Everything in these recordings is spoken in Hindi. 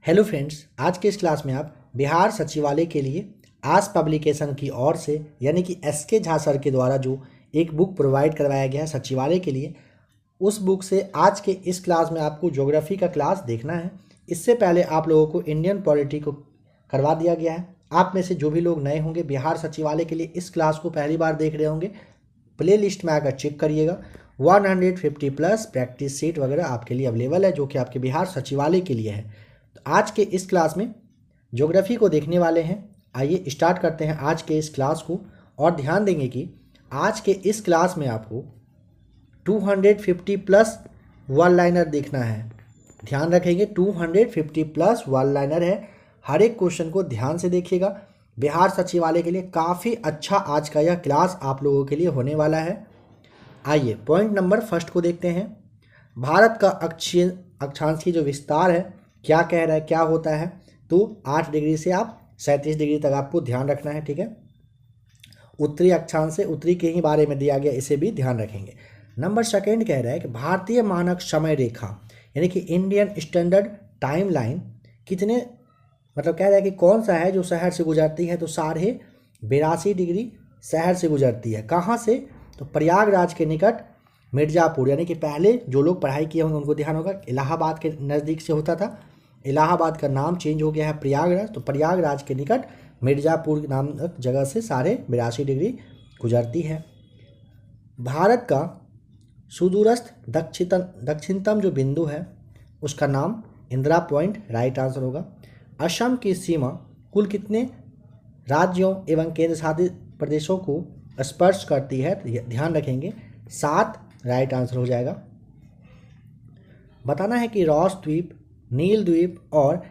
हेलो फ्रेंड्स, आज के इस क्लास में आप बिहार सचिवालय के लिए आस पब्लिकेशन की ओर से यानी कि एसके झा सर के द्वारा जो एक बुक प्रोवाइड करवाया गया है सचिवालय के लिए, उस बुक से आज के इस क्लास में आपको ज्योग्राफी का क्लास देखना है। इससे पहले आप लोगों को इंडियन पॉलिटी को करवा दिया गया है। आप में से जो भी लोग नए होंगे बिहार सचिवालय के लिए इस क्लास को पहली बार देख रहे होंगे, प्ले लिस्ट में आकर चेक करिएगा। 150 प्लस प्रैक्टिस सीट वगैरह आपके लिए अवेलेबल है जो कि आपके बिहार सचिवालय के लिए है। तो आज के इस क्लास में ज्योग्राफी को देखने वाले हैं। आइए स्टार्ट करते हैं आज के इस क्लास को। और ध्यान देंगे कि आज के इस क्लास में आपको 250 प्लस वन लाइनर देखना है। ध्यान रखेंगे 250 प्लस वन लाइनर है। हर एक क्वेश्चन को ध्यान से देखिएगा। बिहार सचिवालय के लिए काफ़ी अच्छा आज का यह क्लास आप लोगों के लिए होने वाला है। आइए पॉइंट नंबर फर्स्ट को देखते हैं। भारत का अक्षांशीय जो विस्तार है क्या कह रहा है, क्या होता है, तो 8 डिग्री से आप 37 डिग्री तक आपको ध्यान रखना है। ठीक है, उत्तरी अक्षांश से उत्तरी के ही बारे में दिया गया, इसे भी ध्यान रखेंगे। नंबर सेकंड कह रहा है कि भारतीय मानक समय रेखा यानी कि इंडियन स्टैंडर्ड टाइम लाइन कितने मतलब कह रहा है कि कौन सा है जो शहर से गुजरती है, तो 82.5 डिग्री शहर से गुजरती है। कहाँ से, तो प्रयागराज के निकट मिर्ज़ापुर, यानी कि पहले जो लोग पढ़ाई किए होंगे उनको ध्यान होगा इलाहाबाद के नज़दीक से होता था। इलाहाबाद का नाम चेंज हो गया है प्रयागराज, तो प्रयागराज के निकट मिर्ज़ापुर नामक जगह से 82.5 डिग्री गुजरती है। भारत का सुदूरस्थ दक्षिणतम जो बिंदु है उसका नाम इंदिरा पॉइंट राइट आंसर होगा। असम की सीमा कुल कितने राज्यों एवं केंद्र शासित प्रदेशों को स्पर्श करती है, तो ध्यान रखेंगे 7 राइट आंसर हो जाएगा। बताना है कि रॉस द्वीप, नील द्वीप और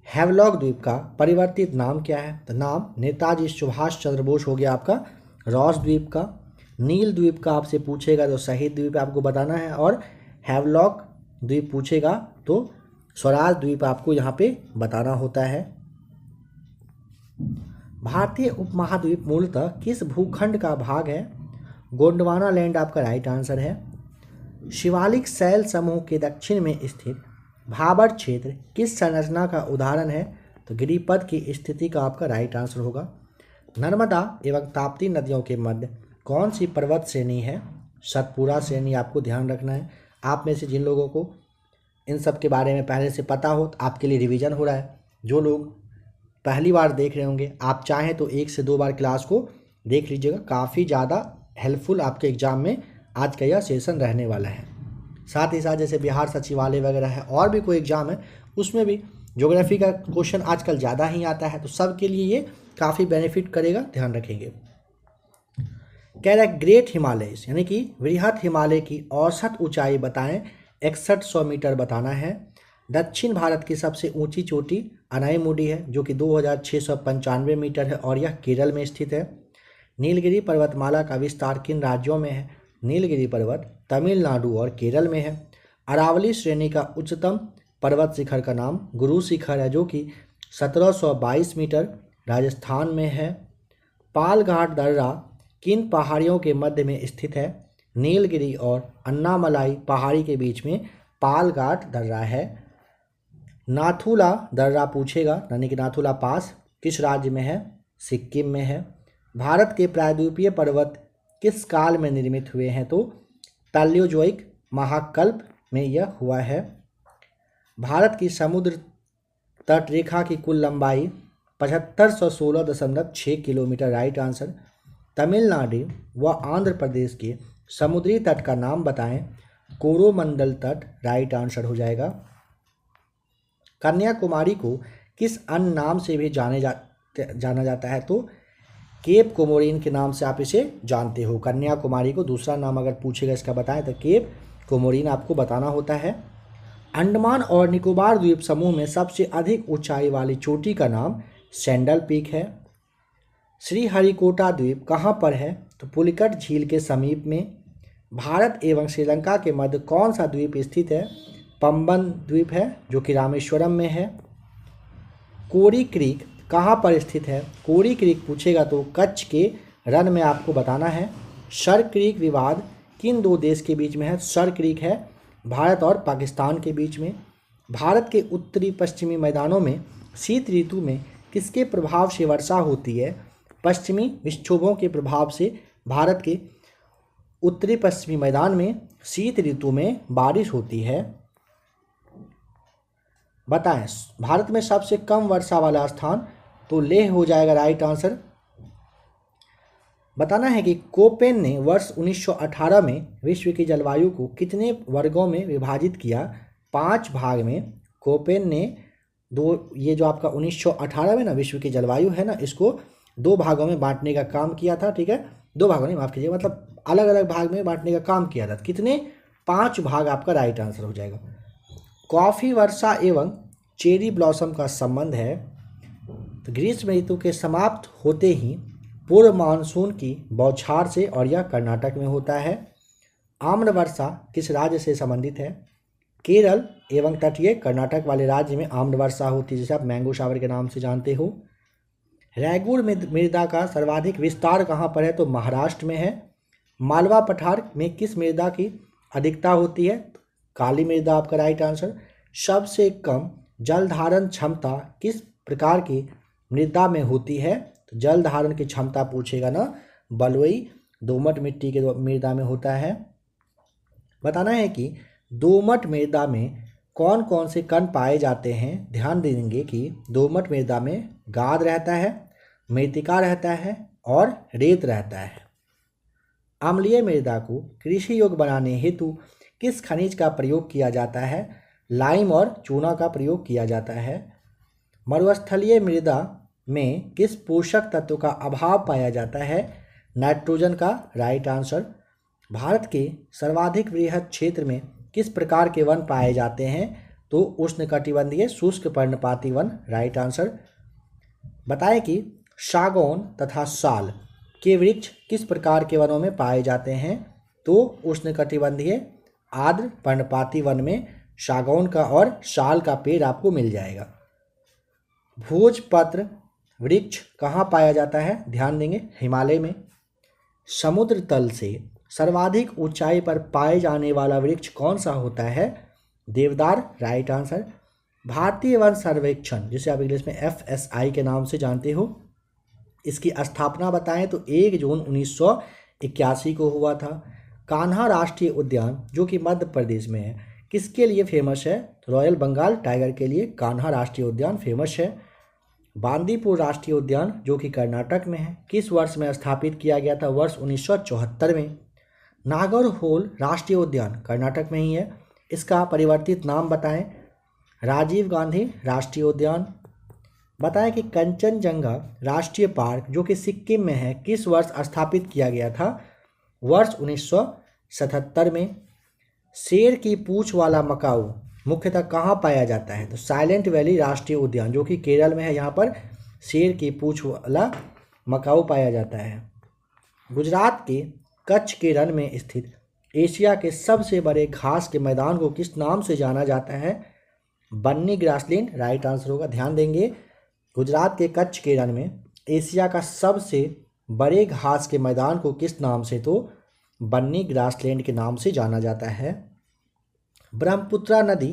हैवलॉक द्वीप का परिवर्तित नाम क्या है, तो नाम नेताजी सुभाष चंद्र बोस हो गया आपका रॉस द्वीप का। नील द्वीप का आपसे पूछेगा तो शहीद द्वीप आपको बताना है, और हैवलॉक द्वीप पूछेगा तो स्वराज द्वीप आपको यहाँ पे बताना होता है। भारतीय उपमहाद्वीप मूलतः किस भूखंड का भाग है, गोंडवाना लैंड आपका राइट आंसर है। शिवालिक शैल समूह के दक्षिण में स्थित भाबर क्षेत्र किस संरचना का उदाहरण है, तो गिरिपथ की स्थिति का आपका राइट आंसर होगा। नर्मदा एवं ताप्ती नदियों के मध्य कौन सी पर्वत श्रेणी है, सतपुरा श्रेणी आपको ध्यान रखना है। आप में से जिन लोगों को इन सब के बारे में पहले से पता हो तो आपके लिए रिवीजन हो रहा है। जो लोग पहली बार देख रहे होंगे आप चाहें तो 1 से 2 बार क्लास को देख लीजिएगा, काफ़ी ज़्यादा हेल्पफुल आपके एग्जाम में आज का यह सेशन रहने वाला है। साथ ही साथ जैसे बिहार सचिवालय वगैरह है और भी कोई एग्जाम है उसमें भी ज्योग्राफी का क्वेश्चन आजकल ज़्यादा ही आता है, तो सबके लिए ये काफ़ी बेनिफिट करेगा, ध्यान रखेंगे। कह रहा है ग्रेट हिमालयस यानी कि वृहद हिमालय की औसत ऊंचाई बताएं, 6100 मीटर बताना है। दक्षिण भारत की सबसे ऊंची चोटी अनाईमुडी है जो कि 2695 मीटर है और यह केरल में स्थित है। नीलगिरी पर्वतमाला का विस्तार किन राज्यों में है, नीलगिरी पर्वत तमिलनाडु और केरल में है। अरावली श्रेणी का उच्चतम पर्वत शिखर का नाम गुरु शिखर है जो कि 1722 मीटर राजस्थान में है। पालघाट दर्रा किन पहाड़ियों के मध्य में स्थित है, नीलगिरी और अन्नामलाई पहाड़ी के बीच में पालघाट दर्रा है। नाथुला दर्रा पूछेगा यानी कि नाथुला पास किस राज्य में है, सिक्किम में है। भारत के प्रायद्वीपीय पर्वत किस काल में निर्मित हुए हैं, तो पैलियोजोइक महाकल्प में यह हुआ है। भारत की समुद्र तट रेखा की कुल लंबाई 7516.6 किलोमीटर राइट आंसर। तमिलनाडु व आंध्र प्रदेश के समुद्री तट का नाम बताएं, कोरोमंडल तट राइट आंसर हो जाएगा। कन्याकुमारी को किस अन्य नाम से भी जाना जाता है, तो केप कोमोरिन के नाम से आप इसे जानते हो। कन्याकुमारी को दूसरा नाम अगर पूछेगा इसका बताएं तो केप कोमोरिन आपको बताना होता है। अंडमान और निकोबार द्वीप समूह में सबसे अधिक ऊंचाई वाली चोटी का नाम सैंडल पीक है। श्रीहरिकोटा द्वीप कहाँ पर है, तो पुलिकट झील के समीप में। भारत एवं श्रीलंका के मध्य कौन सा द्वीप स्थित है, पंबन द्वीप है जो कि रामेश्वरम में है। कोरी क्रीक कहाँ पर स्थित है, कोरी क्रीक पूछेगा तो कच्छ के रन में आपको बताना है। शर क्रीक विवाद किन 2 देश के बीच में है, शर क्रीक है भारत और पाकिस्तान के बीच में। भारत के उत्तरी पश्चिमी मैदानों में शीत ऋतु में किसके प्रभाव से वर्षा होती है? पश्चिमी विक्षोभों के प्रभाव से भारत के उत्तरी पश्चिमी मैदान में शीत ऋतु में बारिश होती है। बताएं भारत में सबसे कम वर्षा वाला स्थान, तो लेह हो जाएगा राइट आंसर। बताना है कि कोपेन ने वर्ष 1918 में विश्व की जलवायु को कितने वर्गों में विभाजित किया? 5 भाग में। कोपेन ने ये जो आपका 1918 में ना विश्व की जलवायु है ना, इसको 2 भागों में बांटने का काम किया था। ठीक है, 2 भागों नहीं, माफ कीजिए, मतलब अलग अलग भाग में बांटने का काम किया था। कितने? 5 भाग आपका राइट आंसर हो जाएगा। कॉफी वर्षा एवं चेरी ब्लॉसम का संबंध है। तो ग्रीष्म ऋतु के समाप्त होते ही पूर्व मानसून की बौछार से, और यह कर्नाटक में होता है। आम्र वर्षा किस राज्य से संबंधित है? केरल एवं तटीय कर्नाटक वाले राज्य में आम्र वर्षा होती है, जिसे आप मैंगो शावर के नाम से जानते हो। रैगुर मृदा का सर्वाधिक विस्तार कहाँ पर है? तो महाराष्ट्र में है। मालवा पठार में किस मृदा की अधिकता होती है? काली मृदा आपका राइट आंसर। सबसे कम जल धारण क्षमता किस प्रकार की मृदा में होती है? तो जल धारण की क्षमता पूछेगा ना, बलुई दोमट मिट्टी के मृदा में होता है। बताना है कि दोमट मृदा में कौन कौन से कण पाए जाते हैं? ध्यान देंगे कि दोमट मृदा में गाद रहता है, मृत्तिका रहता है और रेत रहता है। अम्लीय मृदा को कृषि योग्य बनाने हेतु किस खनिज का प्रयोग किया जाता है? लाइम और चूना का प्रयोग किया जाता है। मरुस्थलीय मृदा में किस पोषक तत्व का अभाव पाया जाता है? नाइट्रोजन का राइट आंसर। भारत के सर्वाधिक वृहद क्षेत्र में किस प्रकार के वन पाए जाते हैं? तो उष्णकटिबंधीय शुष्क पर्णपाती वन राइट आंसर। बताएं कि सागौन तथा साल के वृक्ष किस प्रकार के वनों में पाए जाते हैं? तो उष्णकटिबंधीय आर्द्र पर्णपाती वन में सागौन का और साल का पेड़ आपको मिल जाएगा। भोजपत्र वृक्ष कहाँ पाया जाता है? ध्यान देंगे, हिमालय में। समुद्र तल से सर्वाधिक ऊंचाई पर पाए जाने वाला वृक्ष कौन सा होता है? देवदार राइट आंसर। भारतीय वन सर्वेक्षण, जिसे आप इंग्लिश में FSI के नाम से जानते हो, इसकी स्थापना बताएं तो 1 जून 1981 को हुआ था। कान्हा राष्ट्रीय उद्यान जो कि मध्य प्रदेश में है, किसके लिए फेमस है? रॉयल बंगाल टाइगर के लिए कान्हा राष्ट्रीय उद्यान फेमस है। बांदीपुर राष्ट्रीय उद्यान जो कि कर्नाटक में है, किस वर्ष में स्थापित किया गया था? वर्ष 1974 में। नागरहोल राष्ट्रीय उद्यान कर्नाटक में ही है, इसका परिवर्तित नाम बताएं। राजीव गांधी राष्ट्रीय उद्यान। बताएं कि कंचनजंगा राष्ट्रीय पार्क जो कि सिक्किम में है, किस वर्ष स्थापित किया गया था? वर्ष 1977 में। शेर की पूंछ वाला मकाऊ मुख्यतः कहाँ पाया जाता है? तो साइलेंट वैली राष्ट्रीय उद्यान जो कि केरल में है, यहाँ पर शेर की पूंछ वाला मकाऊ पाया जाता है। गुजरात के कच्छ के रण में स्थित एशिया के सबसे बड़े घास के मैदान को किस नाम से जाना जाता है? बन्नी ग्रासलैंड राइट आंसर होगा। ध्यान देंगे, गुजरात के कच्छ के रण में एशिया का सबसे बड़े घास के मैदान को किस नाम से? तो बन्नी ग्रासलैंड के नाम से जाना जाता है। ब्रह्मपुत्रा नदी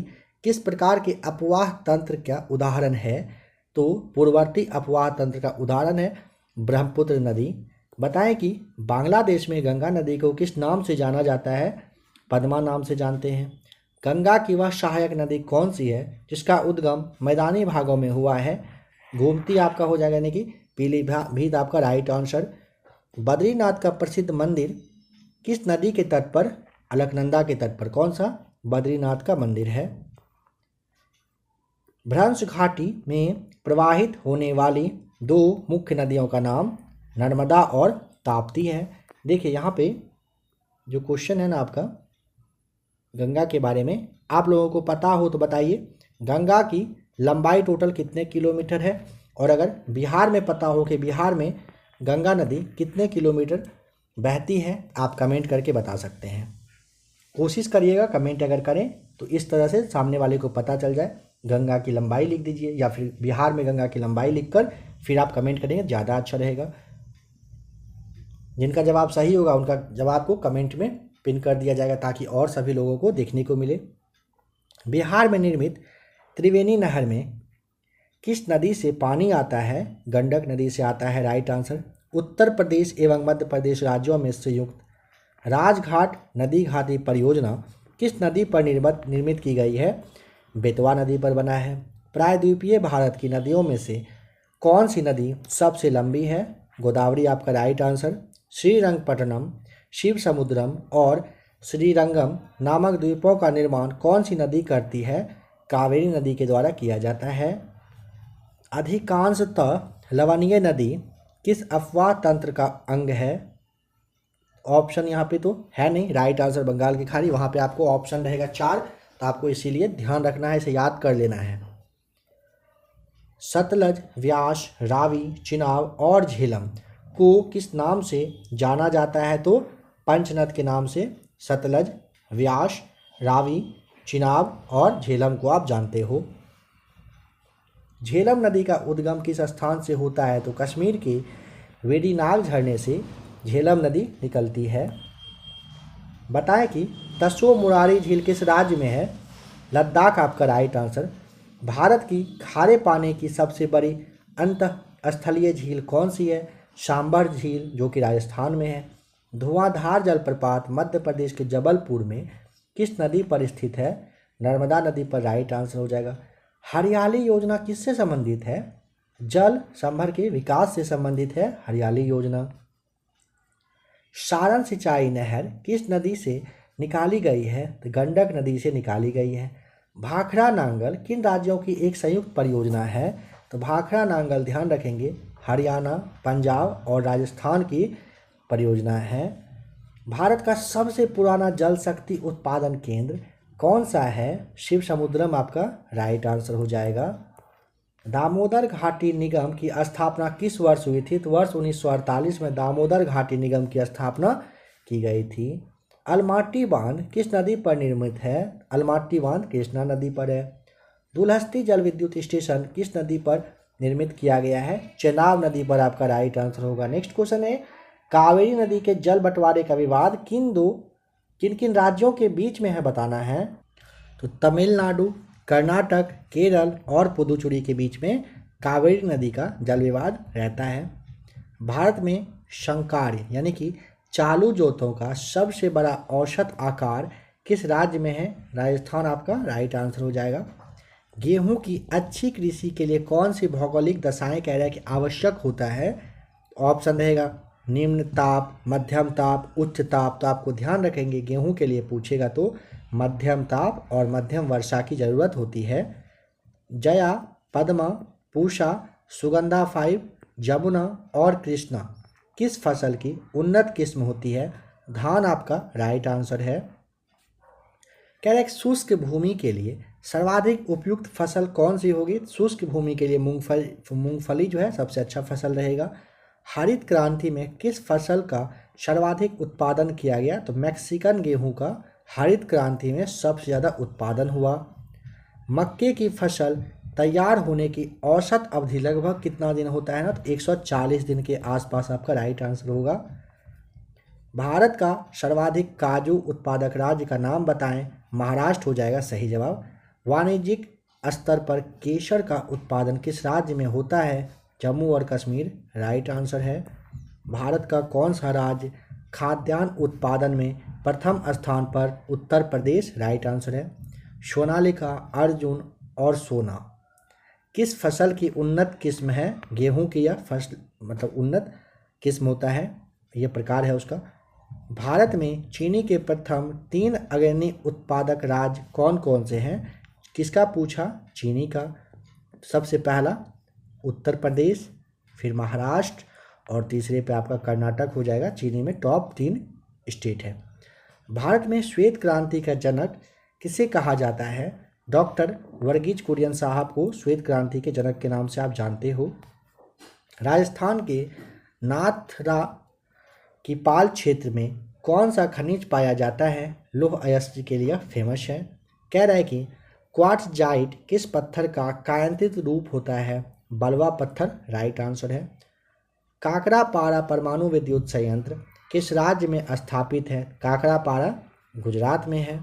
किस प्रकार के अपवाह तंत्र का उदाहरण है? तो पूर्ववर्ती अपवाह तंत्र का उदाहरण है ब्रह्मपुत्र नदी। बताएं कि बांग्लादेश में गंगा नदी को किस नाम से जाना जाता है? पद्मा नाम से जानते हैं। गंगा की वह सहायक नदी कौन सी है जिसका उद्गम मैदानी भागों में हुआ है? गोमती आपका हो जाएगा, यानी कि पीलीभीत आपका राइट आंसर। बद्रीनाथ का प्रसिद्ध मंदिर किस नदी के तट पर? अलकनंदा के तट पर। कौन सा? बद्रीनाथ का मंदिर है। भ्रंश घाटी में प्रवाहित होने वाली 2 मुख्य नदियों का नाम नर्मदा और ताप्ती है। देखिए यहाँ पे जो क्वेश्चन है ना आपका गंगा के बारे में, आप लोगों को पता हो तो बताइए, गंगा की लंबाई टोटल कितने किलोमीटर है? और अगर बिहार में पता हो कि बिहार में गंगा नदी कितने किलोमीटर बहती है, आप कमेंट करके बता सकते हैं। कोशिश करिएगा कमेंट अगर करें तो इस तरह से सामने वाले को पता चल जाए। गंगा की लंबाई लिख दीजिए या फिर बिहार में गंगा की लंबाई लिखकर फिर आप कमेंट करेंगे, ज़्यादा अच्छा रहेगा। जिनका जवाब सही होगा उनका जवाब को कमेंट में पिन कर दिया जाएगा ताकि और सभी लोगों को देखने को मिले। बिहार में निर्मित त्रिवेणी नहर में किस नदी से पानी आता है? गंडक नदी से आता है, राइट आंसर। उत्तर प्रदेश एवं मध्य प्रदेश राज्यों में संयुक्त राजघाट नदी घाटी परियोजना किस नदी पर निर्मित की गई है? बेतवा नदी पर बना है। प्रायद्वीपीय भारत की नदियों में से कौन सी नदी सबसे लंबी है? गोदावरी आपका राइट आंसर। श्रीरंगपट्टनम, शिव समुद्रम और श्रीरंगम नामक द्वीपों का निर्माण कौन सी नदी करती है? कावेरी नदी के द्वारा किया जाता है। अधिकांशतः लवणीय नदी किस अपवाह तंत्र का अंग है? ऑप्शन यहाँ पे तो है नहीं, राइट आंसर बंगाल की खाड़ी। वहाँ पे आपको ऑप्शन रहेगा 4, तो आपको इसीलिए ध्यान रखना है, इसे याद कर लेना है। सतलज, व्यास, रावी, चिनाब और झेलम को किस नाम से जाना जाता है? तो पंचनद के नाम से सतलज, व्यास, रावी, चिनाब और झेलम को आप जानते हो। झेलम नदी का उद्गम किस स्थान से होता है? तो कश्मीर के वेरीनाग झरने से झेलम नदी निकलती है। बताएं कि तसो मुरारी झील किस राज्य में है? लद्दाख आपका राइट आंसर। भारत की खारे पानी की सबसे बड़ी अंतःस्थलीय झील कौन सी है? सांबर झील, जो कि राजस्थान में है। धुआंधार जलप्रपात मध्य प्रदेश के जबलपुर में किस नदी पर स्थित है? नर्मदा नदी पर, राइट आंसर हो जाएगा। हरियाली योजना किससे संबंधित है? जल संभर के विकास से संबंधित है हरियाली योजना। सारण सिंचाई नहर किस नदी से निकाली गई है? तो गंडक नदी से निकाली गई है। भाखड़ा नांगल किन राज्यों की एक संयुक्त परियोजना है? तो भाखड़ा नांगल, ध्यान रखेंगे, हरियाणा, पंजाब और राजस्थान की परियोजना है। भारत का सबसे पुराना जल शक्ति उत्पादन केंद्र कौन सा है? शिव समुद्रम आपका राइट आंसर हो जाएगा। दामोदर घाटी निगम की स्थापना किस वर्ष हुई थी? तो वर्ष 1948 में दामोदर घाटी निगम की स्थापना की गई थी। अलमाटी बांध किस नदी पर निर्मित है? अलमाटी बांध कृष्णा नदी पर है। दुलहस्ती जल विद्युत स्टेशन किस नदी पर निर्मित किया गया है? चेनाब नदी पर, आपका राइट आंसर होगा। नेक्स्ट क्वेश्चन है, कावेरी नदी के जल बंटवारे का विवाद किन किन राज्यों के बीच में है, बताना है। तो तमिलनाडु, कर्नाटक, केरल और पुदुचेरी के बीच में कावेरी नदी का जल विवाद रहता है। भारत में शंकार्य यानी कि चालू जोतों का सबसे बड़ा औसत आकार किस राज्य में है? राजस्थान आपका राइट आंसर हो जाएगा। गेहूं की अच्छी कृषि के लिए कौन सी भौगोलिक दशाएं कह रहा है कि आवश्यक होता है? ऑप्शन रहेगा निम्न ताप, मध्यम ताप, उच्च ताप। तो आपको ध्यान रखेंगे, गेहूं के लिए पूछेगा तो मध्यम ताप और मध्यम वर्षा की ज़रूरत होती है। जया, पद्मा, पूषा, सुगंधा 5, जमुना और कृष्णा किस फसल की उन्नत किस्म होती है? धान आपका राइट आंसर है। कह रहा है शुष्क भूमि के लिए सर्वाधिक उपयुक्त फसल कौन सी होगी? शुष्क भूमि के लिए मूंगफली जो है सबसे अच्छा फसल रहेगा। हरित क्रांति में किस फसल का सर्वाधिक उत्पादन किया गया? तो मैक्सिकन गेहूं का हरित क्रांति में सबसे ज़्यादा उत्पादन हुआ। मक्के की फसल तैयार होने की औसत अवधि लगभग कितना दिन होता है ना? तो 140 दिन के आसपास आपका राइट आंसर होगा। भारत का सर्वाधिक काजू उत्पादक राज्य का नाम बताएं। महाराष्ट्र हो जाएगा सही जवाब। वाणिज्यिक स्तर पर केसर का उत्पादन किस राज्य में होता है? जम्मू और कश्मीर, राइट आंसर है। भारत का कौन सा राज्य खाद्यान्न उत्पादन में प्रथम स्थान पर? उत्तर प्रदेश, राइट आंसर है। सोनालिका, अर्जुन और सोना किस फसल की उन्नत किस्म है? गेहूं की या फसल मतलब उन्नत किस्म होता है, यह प्रकार है उसका। भारत में चीनी के प्रथम 3 अग्रणी उत्पादक राज्य कौन कौन से हैं? किसका पूछा? चीनी का। सबसे पहला उत्तर प्रदेश, फिर महाराष्ट्र और तीसरे पे आपका कर्नाटक हो जाएगा। चीनी में टॉप 3 स्टेट है। भारत में श्वेत क्रांति का जनक किसे कहा जाता है? डॉक्टर वर्गीज कुरियन साहब को श्वेत क्रांति के जनक के नाम से आप जानते हो। राजस्थान के नाथरा की पाल क्षेत्र में कौन सा खनिज पाया जाता है? लौह अयस्क के लिए फेमस है। कह रहा है कि क्वार्ट्जाइट किस पत्थर का कायांतित रूप होता है? बलवा पत्थर, राइट आंसर है। काकरापारा परमाणु विद्युत संयंत्र किस राज्य में स्थापित है? काकरापारा गुजरात में है।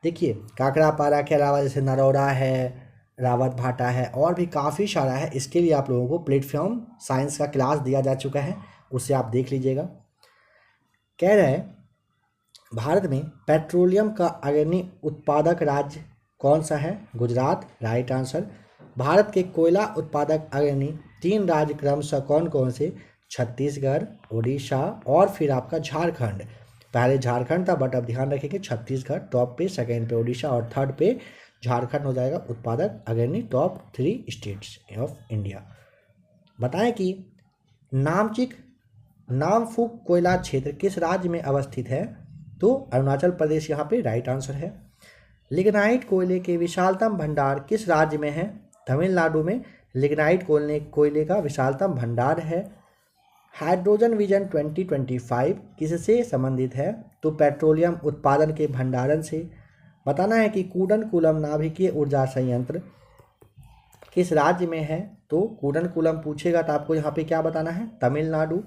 देखिए काकरापारा के अलावा जैसे नरौरा है, रावत भाटा है और भी काफ़ी सारा है। इसके लिए आप लोगों को प्लेटफॉर्म साइंस का क्लास दिया जा चुका है, उससे आप देख लीजिएगा। कह रहे हैं भारत में पेट्रोलियम का अग्रणी उत्पादक राज्य कौन सा है? Gujarat, right answer. भारत के कोयला उत्पादक अग्रणी 3 राज्य क्रमशः कौन कौन से? छत्तीसगढ़, उड़ीसा और फिर आपका झारखंड। पहले झारखंड था बट अब ध्यान रखेंगे छत्तीसगढ़ टॉप पे, सेकेंड पे उड़ीसा और थर्ड पे झारखंड हो जाएगा उत्पादक अग्रणी टॉप 3 स्टेट्स ऑफ इंडिया। बताएं कि नामचिक नामफुक कोयला क्षेत्र किस राज्य में अवस्थित है? तो अरुणाचल प्रदेश यहाँ पे राइट आंसर है। लिग्नाइट कोयले के विशालतम भंडार किस राज्य में है? तमिलनाडु में लिग्नाइट कोयले का विशालतम भंडार है। हाइड्रोजन विजन 2025 किससे संबंधित है? तो पेट्रोलियम उत्पादन के भंडारण से। बताना है कि कूडनकुलम नाभिकीय ऊर्जा संयंत्र किस राज्य में है? तो कूडनकुलम पूछेगा तो आपको यहाँ पे क्या बताना है? तमिलनाडु।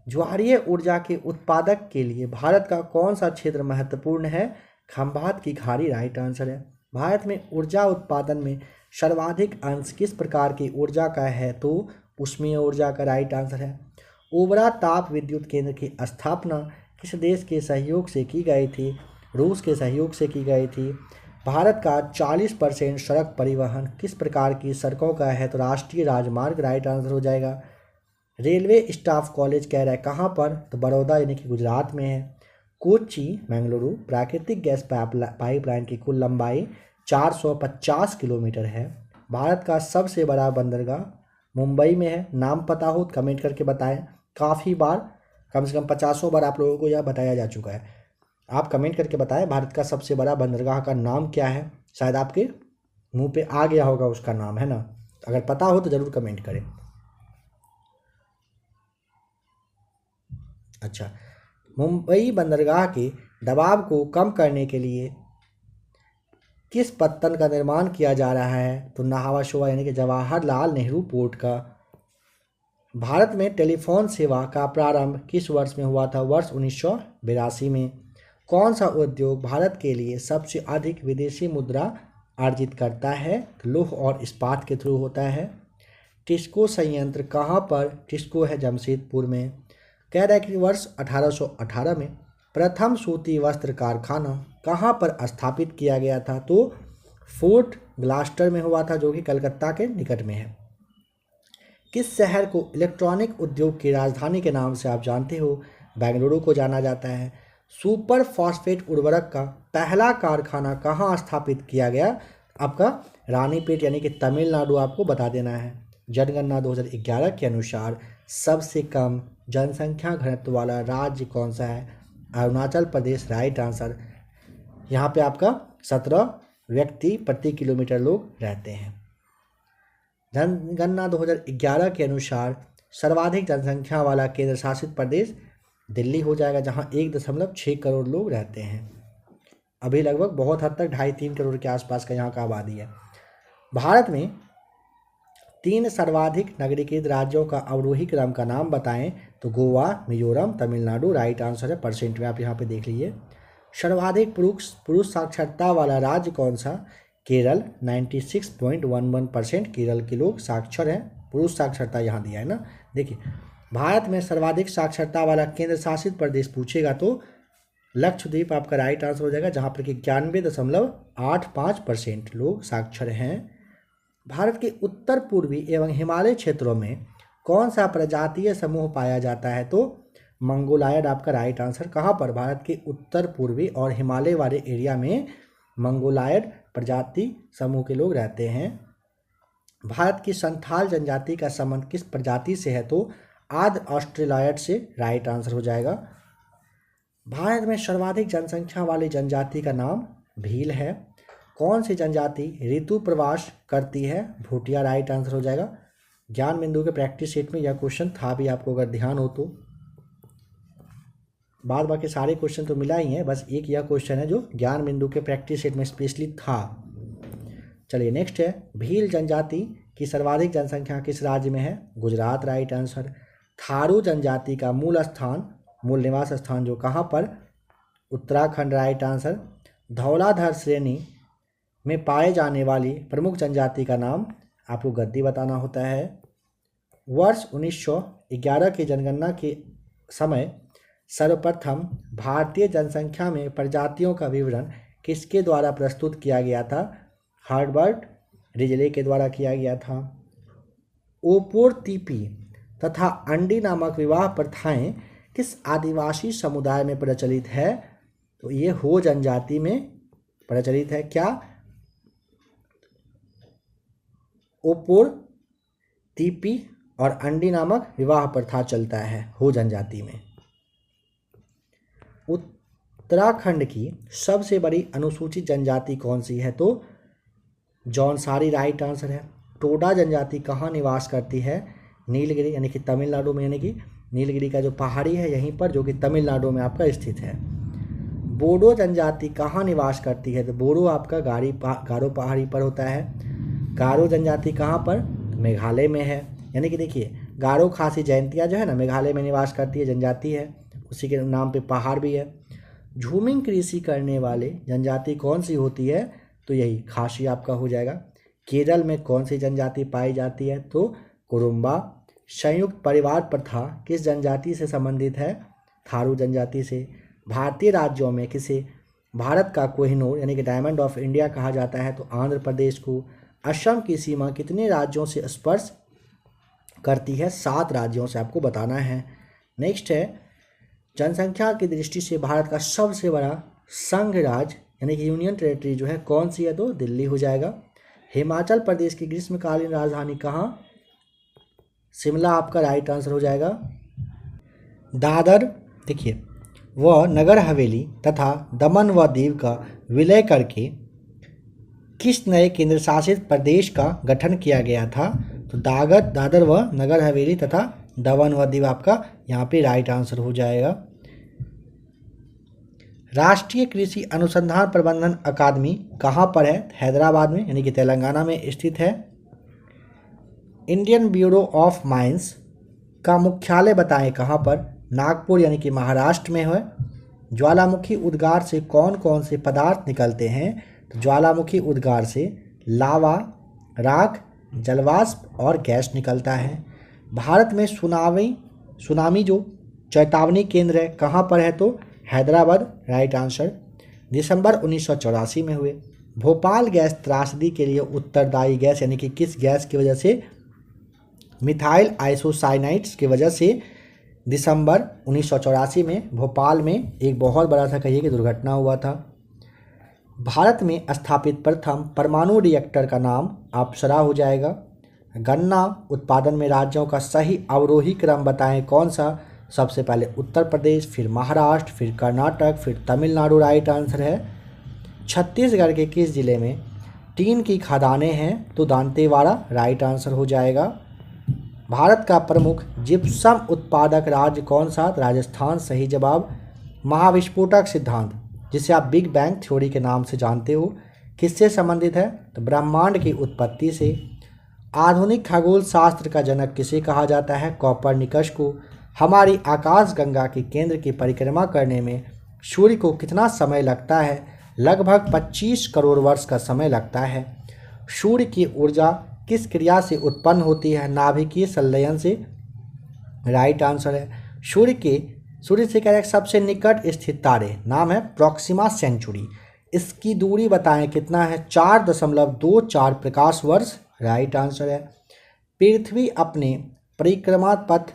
ज्वारीय ऊर्जा के उत्पादक के लिए भारत का कौन सा क्षेत्र महत्वपूर्ण है? खंभात की खाड़ी राइट आंसर है। भारत में ऊर्जा उत्पादन में सर्वाधिक अंश किस प्रकार की ऊर्जा का है? तो ऊष्मीय ऊर्जा का राइट आंसर है। ओबरा ताप विद्युत केंद्र की स्थापना किस देश के सहयोग से की गई थी? रूस के सहयोग से की गई थी। भारत का 40% सड़क परिवहन किस प्रकार की सड़कों का है? तो राष्ट्रीय राजमार्ग राइट आंसर हो जाएगा। रेलवे स्टाफ कॉलेज कह रहा है कहाँ पर? तो बड़ौदा यानी कि गुजरात में है। कोच्चि बेंगलुरु प्राकृतिक गैस पाइपलाइन की कुल लंबाई 450 किलोमीटर है। भारत का सबसे बड़ा बंदरगाह मुंबई में है। नाम पता हो तो कमेंट करके बताएं। काफ़ी बार, कम से कम 50 बार आप लोगों को यह बताया जा चुका है। आप कमेंट करके बताएं भारत का सबसे बड़ा बंदरगाह का नाम क्या है। शायद आपके मुंह पे आ गया होगा उसका नाम, है ना? अगर पता हो तो ज़रूर कमेंट करें। अच्छा, मुंबई बंदरगाह के दबाव को कम करने के लिए किस पत्तन का निर्माण किया जा रहा है? तो नहावा शोवा यानी कि जवाहरलाल नेहरू पोर्ट का। भारत में टेलीफोन सेवा का प्रारंभ किस वर्ष में हुआ था? वर्ष 1982 में। कौन सा उद्योग भारत के लिए सबसे अधिक विदेशी मुद्रा अर्जित करता है? लौह और इस्पात के थ्रू होता है। टिस्को संयंत्र कहाँ पर? टिस्को है जमशेदपुर में। कह रहा है कि वर्ष 1818 में प्रथम सूती वस्त्र कारखाना कहाँ पर स्थापित किया गया था? तो फोर्ट ग्लास्टर में हुआ था, जो कि कलकत्ता के निकट में है। किस शहर को इलेक्ट्रॉनिक उद्योग की राजधानी के नाम से आप जानते हो? बेंगलुरु को जाना जाता है। सुपर फॉस्फेट उर्वरक का पहला कारखाना कहाँ स्थापित किया गया? आपका रानीपेट यानी कि तमिलनाडु आपको बता देना है। जनगणना 2011 के अनुसार सबसे कम जनसंख्या घनत्व वाला राज्य कौन सा है? Arunachal Pradesh right answer. यहाँ पे आपका 17 व्यक्ति प्रति किलोमीटर लोग रहते हैं। जनगणना 2011 के अनुसार सर्वाधिक जनसंख्या वाला केंद्र शासित प्रदेश दिल्ली हो जाएगा, जहाँ 1.6 करोड़ लोग रहते हैं। अभी लगभग बहुत हद तक 2.5-3 करोड़ के आसपास का यहाँ का आबादी है। भारत में 3 सर्वाधिक नगरीकृत राज्यों का अवरोही क्रम का नाम बताएं? तो गोवा, मिजोरम, तमिलनाडु राइट आंसर है। परसेंट में आप यहाँ पे देख लीजिए। सर्वाधिक पुरुष साक्षरता वाला राज्य कौन सा? केरल, 96.11% केरल के लोग साक्षर हैं। पुरुष साक्षरता यहाँ दिया है ना। देखिए भारत में सर्वाधिक साक्षरता वाला केंद्र शासित प्रदेश पूछेगा तो लक्षद्वीप आपका राइट आंसर हो जाएगा, जहाँ पर कि 91.85% लोग साक्षर हैं। भारत के उत्तर पूर्वी एवं हिमालय क्षेत्रों में कौन सा प्रजातीय समूह पाया जाता है? तो मंगोलायड आपका राइट आंसर। कहाँ पर? भारत के उत्तर पूर्वी और हिमालय वाले एरिया में मंगोलायड प्रजाति समूह के लोग रहते हैं। भारत की संथाल जनजाति का संबंध किस प्रजाति से है? तो आद ऑस्ट्रेलॉयड से राइट आंसर हो जाएगा। भारत में सर्वाधिक जनसंख्या वाली जनजाति का नाम भील है। कौन सी जनजाति ऋतु प्रवास करती है? भूटिया राइट आंसर हो जाएगा। ज्ञान बिंदु के प्रैक्टिस सेट में यह क्वेश्चन था भी, आपको अगर ध्यान हो तो। बाद बाकी सारे क्वेश्चन तो मिला ही है, बस एक यह क्वेश्चन है जो ज्ञान बिंदु के प्रैक्टिस सेट में स्पेशली था। चलिए नेक्स्ट है, भील जनजाति की सर्वाधिक जनसंख्या किस राज्य में है? Gujarat right answer. थारू जनजाति का मूल निवास स्थान जो कहाँ पर? Uttarakhand right answer. धौलाधर श्रेणी में पाए जाने वाली प्रमुख जनजाति का नाम आपको गद्दी बताना होता है। वर्ष 1911 की जनगणना के समय सर्वप्रथम भारतीय जनसंख्या में प्रजातियों का विवरण किसके द्वारा प्रस्तुत किया गया था? हर्बर्ट रिजले के द्वारा किया गया था। ओपोर-तीपी तथा अंडी नामक विवाह प्रथाएं किस आदिवासी समुदाय में प्रचलित है? तो ये हो जनजाति में प्रचलित है। क्या? ओपोर, तीपी और अंडी नामक विवाह प्रथा चलता है हो जनजाति में। उत्तराखंड की सबसे बड़ी अनुसूचित जनजाति कौन सी है? तो जौनसारी राइट आंसर है। टोडा जनजाति कहाँ निवास करती है? नीलगिरी यानी कि तमिलनाडु में, यानी कि नीलगिरी का जो पहाड़ी है यहीं पर, जो कि तमिलनाडु में आपका स्थित है। बोडो जनजाति कहाँ निवास करती है? तो बोडो आपका गारो पहाड़ी पर होता है। गारो जनजाति कहाँ पर? मेघालय में है। यानी कि देखिए, गारो खासी जयंतिया जो है ना, मेघालय में निवास करती है, जनजाति है, उसी के नाम पे पहाड़ भी है। झूमिंग कृषि करने वाले जनजाति कौन सी होती है? तो यही खासी आपका हो जाएगा। केरल में कौन सी जनजाति पाई जाती है? तो कुरुम्बा। संयुक्त परिवार प्रथा किस जनजाति से संबंधित है? थारू जनजाति से। भारतीय राज्यों में किसे भारत का कोहिनूर यानी कि डायमंड ऑफ इंडिया कहा जाता है? तो आंध्र प्रदेश को। असम की सीमा कितने राज्यों से स्पर्श करती है? 7 राज्यों से आपको बताना है। नेक्स्ट है, जनसंख्या की दृष्टि से भारत का सबसे बड़ा संघ राज्य यानी कि यूनियन टेरेटरी जो है कौन सी है? तो दिल्ली हो जाएगा। हिमाचल प्रदेश की ग्रीष्मकालीन राजधानी कहाँ? शिमला आपका राइट आंसर हो जाएगा। दादर देखिए, वह नगर हवेली तथा दमन व दीव का विलय करके किस नए केंद्र शासित प्रदेश का गठन किया गया था? तो दादर व नगर हवेली तथा दमन व दीव आपका यहाँ पे राइट आंसर हो जाएगा। राष्ट्रीय कृषि अनुसंधान प्रबंधन अकादमी कहाँ पर है? हैदराबाद में यानी कि तेलंगाना में स्थित है। इंडियन ब्यूरो ऑफ माइंस का मुख्यालय बताएं कहाँ पर? नागपुर यानी कि महाराष्ट्र में है। ज्वालामुखी उद्गार से कौन कौन से पदार्थ निकलते हैं? तो ज्वालामुखी उद्गार से लावा, राख, जलवाष्प और गैस निकलता है। भारत में सुनामी जो चेतावनी केंद्र है कहाँ पर है? तो हैदराबाद राइट आंसर। दिसंबर 1984 में हुए। भोपाल गैस त्रासदी के लिए उत्तरदायी गैस यानी कि किस गैस की वजह से? मिथाइल आइसोसाइनाइड्स की वजह से दिसंबर 1984 में भोपाल में एक बहुत बड़ा सा कहिए कि दुर्घटना हुआ था। भारत में स्थापित प्रथम परमाणु रिएक्टर का नाम अप्सरा हो जाएगा। गन्ना उत्पादन में राज्यों का सही अवरोही क्रम बताएं कौन सा? सबसे पहले उत्तर प्रदेश, फिर महाराष्ट्र, फिर कर्नाटक, फिर तमिलनाडु राइट आंसर है। छत्तीसगढ़ के किस जिले में टीन की खदानें हैं? तो दांतेवाड़ा राइट आंसर हो जाएगा। भारत का प्रमुख जिप्सम उत्पादक राज्य कौन सा? राजस्थान सही जवाब। महाविस्फोटक सिद्धांत जिसे आप बिग बैंग थ्योरी के नाम से जानते हो किससे संबंधित है? तो ब्रह्मांड की उत्पत्ति से। आधुनिक खगोल शास्त्र का जनक किसे कहा जाता है? कोपरनिकस को। हमारी आकाश गंगा के केंद्र की परिक्रमा करने में सूर्य को कितना समय लगता है? लगभग 25 करोड़ वर्ष का समय लगता है। सूर्य की ऊर्जा किस क्रिया से उत्पन्न होती है? नाभिकीय संलयन से राइट आंसर है। सूर्य से कह रहे सबसे निकट स्थित तारे नाम है प्रॉक्सिमा सेंचुरी। इसकी दूरी बताएं कितना है? 4.24 प्रकाश वर्ष राइट आंसर है। पृथ्वी अपने परिक्रमा पथ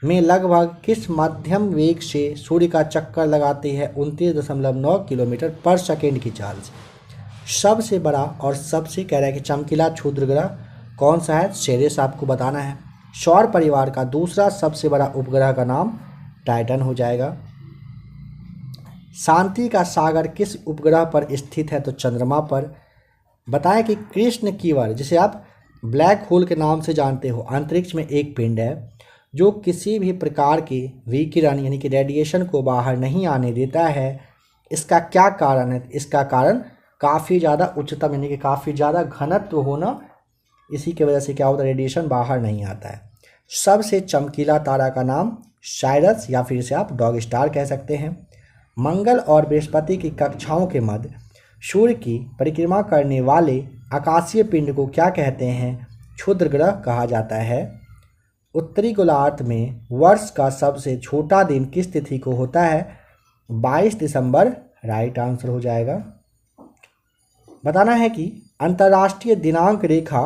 में लगभग किस मध्यम वेग से सूर्य का चक्कर लगाती है? 29.9 किलोमीटर पर सेकेंड की चाल से। सबसे बड़ा और सबसे कह रहा है कि चमकीला क्षुद्र ग्रह कौन सा है? सेरेस आपको बताना है। सौर परिवार का दूसरा सबसे बड़ा उपग्रह का नाम टाइटन हो जाएगा। शांति का सागर किस उपग्रह पर स्थित है? तो चंद्रमा पर। बताएं कि कृष्ण कीवर जिसे आप ब्लैक होल के नाम से जानते हो, अंतरिक्ष में एक पिंड है जो किसी भी प्रकार के विकिरण यानी कि रेडिएशन को बाहर नहीं आने देता है। इसका क्या कारण है? इसका कारण काफ़ी ज़्यादा उच्चतम यानी कि काफ़ी ज़्यादा घनत्व होना, इसी की वजह से क्या होता है? रेडिएशन बाहर नहीं आता है। सबसे चमकीला तारा का नाम साइरस या फिर इसे आप डॉग स्टार कह सकते हैं। मंगल और बृहस्पति की कक्षाओं के मध्य सूर्य की परिक्रमा करने वाले आकाशीय पिंड को क्या कहते हैं? क्षुद्र ग्रह कहा जाता है। उत्तरी गोलार्ध में वर्ष का सबसे छोटा दिन किस तिथि को होता है? 22 दिसंबर राइट आंसर हो जाएगा। बताना है कि अंतर्राष्ट्रीय दिनांक रेखा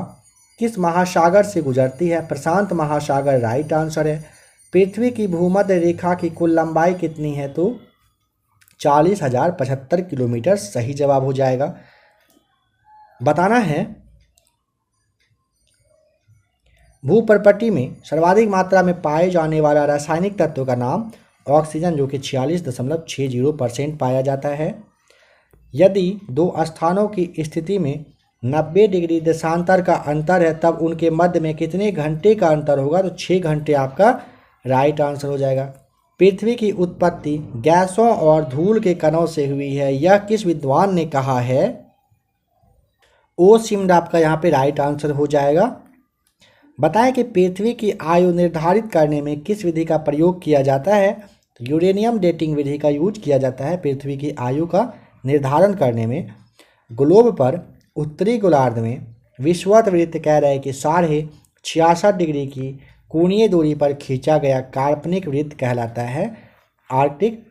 किस महासागर से गुजरती है? प्रशांत महासागर राइट आंसर है। पृथ्वी की भूमध्य रेखा की कुल लंबाई कितनी है? तो 40,075 किलोमीटर सही जवाब हो जाएगा। बताना है भूपर्पटी में सर्वाधिक मात्रा में पाए जाने वाला रासायनिक तत्व का नाम? ऑक्सीजन, जो कि 46.60% पाया जाता है। यदि दो स्थानों की स्थिति में 90 डिग्री देशांतर का अंतर है तब उनके मध्य में कितने घंटे का अंतर होगा? तो 6 घंटे आपका राइट आंसर हो जाएगा। पृथ्वी की उत्पत्ति गैसों और धूल के कणों से हुई है, यह किस विद्वान ने कहा है? ओ सिमड आपका यहाँ पे राइट आंसर हो जाएगा। बताएं कि पृथ्वी की आयु निर्धारित करने में किस विधि का प्रयोग किया जाता है? तो यूरेनियम डेटिंग विधि का यूज किया जाता है पृथ्वी की आयु का निर्धारण करने में। ग्लोब पर उत्तरी गोलार्ध में विषुवत वृत्त कह रहे हैं कि 66.5 डिग्री की कोणीय दूरी पर खींचा गया काल्पनिक वृत्त कहलाता है आर्कटिक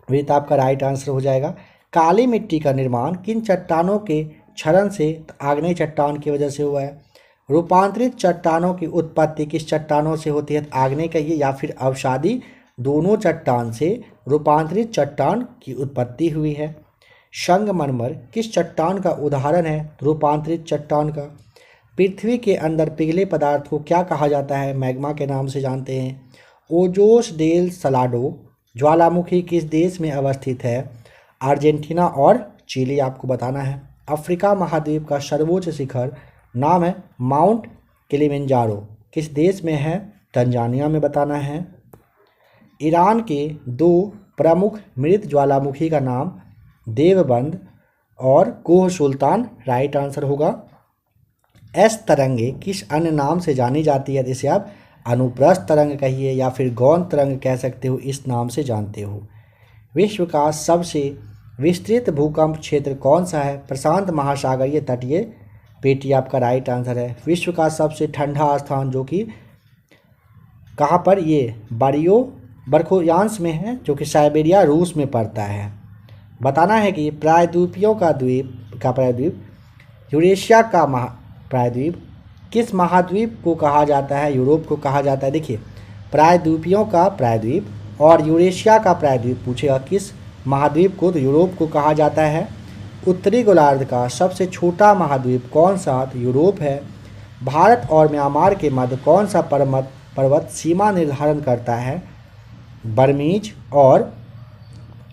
वृत्त। आपका राइट आंसर हो जाएगा। काली मिट्टी का निर्माण किन चट्टानों के क्षरण से? आग्नेय चट्टान की वजह से हुआ है। रूपांतरित चट्टानों की उत्पत्ति किस चट्टानों से होती है? आग्नेय कहिए या फिर अवसादी, दोनों चट्टान से रूपांतरित चट्टान की उत्पत्ति हुई है। संगमरमर किस चट्टान का उदाहरण है? रूपांतरित चट्टान का। पृथ्वी के अंदर पिघले पदार्थ को क्या कहा जाता है? मैग्मा के नाम से जानते हैं। ओजोस डेल सलाडो ज्वालामुखी किस देश में अवस्थित है? अर्जेंटीना और चिली आपको बताना है। अफ्रीका महाद्वीप का सर्वोच्च शिखर नाम है माउंट किलिमंजारो, किस देश में है? तंजानिया में बताना है। ईरान के 2 प्रमुख मृत ज्वालामुखी का नाम देवबंद और कोह सुल्तान राइट आंसर होगा। एस तरंगे किस अन्य नाम से जानी जाती है? जिसे आप अनुप्रस्थ तरंग कहिए या फिर गौण तरंग कह सकते हो, इस नाम से जानते हो। विश्व का सबसे विस्तृत भूकंप क्षेत्र कौन सा है? प्रशांत महासागरीय तटीय पेटी आपका राइट आंसर है। विश्व का सबसे ठंडा स्थान जो कि कहाँ पर? ये बरखोयांश में है, जो कि साइबेरिया रूस में पड़ता है। बताना है कि प्रायद्वीपियों का प्रायद्वीप यूरेशिया का प्रायद्वीप किस महाद्वीप को कहा जाता है? यूरोप को कहा जाता है। देखिए, प्रायद्वीपियों का प्रायद्वीप और यूरेशिया का प्रायद्वीप पूछेगा किस महाद्वीप को? तो यूरोप को कहा जाता है। उत्तरी गोलार्ध का सबसे छोटा महाद्वीप कौन सा? तो यूरोप है। भारत और म्यांमार के मध्य कौन सा पर्वत सीमा निर्धारण करता है? बर्मीज और